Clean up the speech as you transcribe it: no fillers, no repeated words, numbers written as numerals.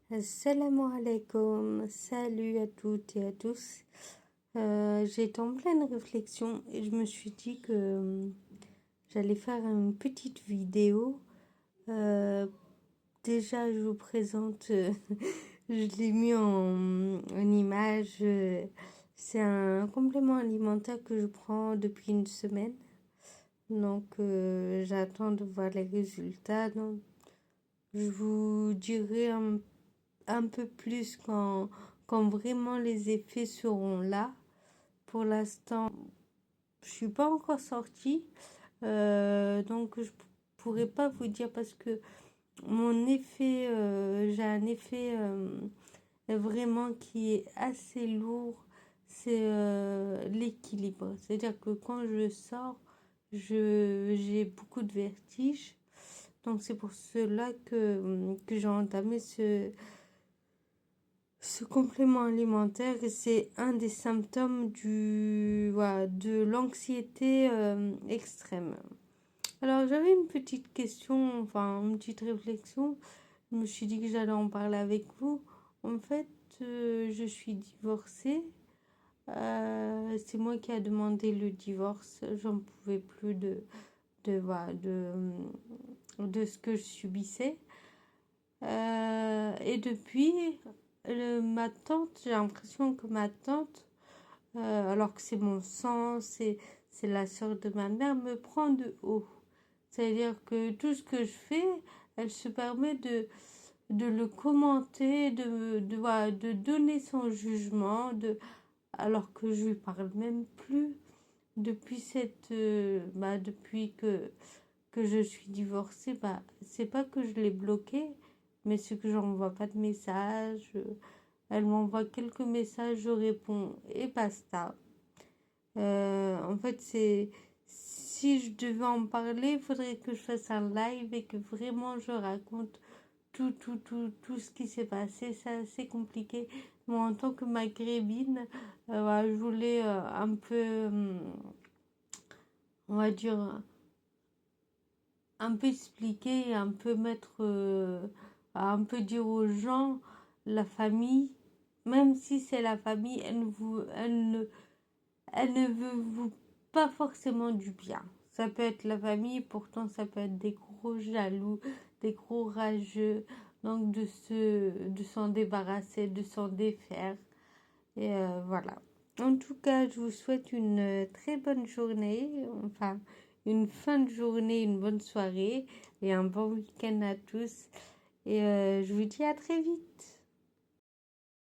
Assalamu alaikum, salut à toutes et à tous. J'étais en pleine réflexion et je me suis dit que j'allais faire une petite vidéo. Déjà, je vous présente, je l'ai mis en image. C'est un complément alimentaire que je prends depuis une semaine. Donc, j'attends de voir les résultats. Donc, je vous dirai un peu plus quand vraiment les effets seront là. Pour l'instant, je suis pas encore sortie, donc je pourrais pas vous dire parce que mon effet, j'ai un effet vraiment qui est assez lourd, c'est l'équilibre. C'est-à-dire que quand je sors, j'ai beaucoup de vertiges. Donc c'est pour cela que j'ai entamé ce complément alimentaire, c'est un des symptômes de l'anxiété extrême. Alors j'avais une petite question, enfin une petite réflexion. Je me suis dit que j'allais en parler avec vous. En fait, je suis divorcée. C'est moi qui a demandé le divorce. J'en pouvais plus de ce que je subissais. Et depuis, ma tante, j'ai l'impression que ma tante, alors que c'est mon sang, c'est la sœur de ma mère, me prend de haut. C'est-à-dire que tout ce que je fais, elle se permet de le commenter, de donner son jugement, alors que je lui parle même plus depuis depuis que je suis divorcée. C'est pas que je l'ai bloqué, mais c'est que j'envoie pas de messages. Elle m'envoie quelques messages, je réponds et basta. En fait, si je devais en parler, il faudrait que je fasse un live et que vraiment je raconte tout ce qui s'est passé. C'est assez compliqué. Moi, en tant que maghrébine, je voulais un peu, on va dire, un peu expliquer, un peu un peu dire aux gens, la famille, même si c'est la famille, elle ne veut vous pas forcément du bien. Ça peut être la famille, pourtant ça peut être des gros jaloux, des gros rageux, donc de s'en débarrasser, de s'en défaire. Et voilà. En tout cas, je vous souhaite une très bonne journée, enfin une fin de journée, une bonne soirée et un bon week-end à tous. Et je vous dis à très vite.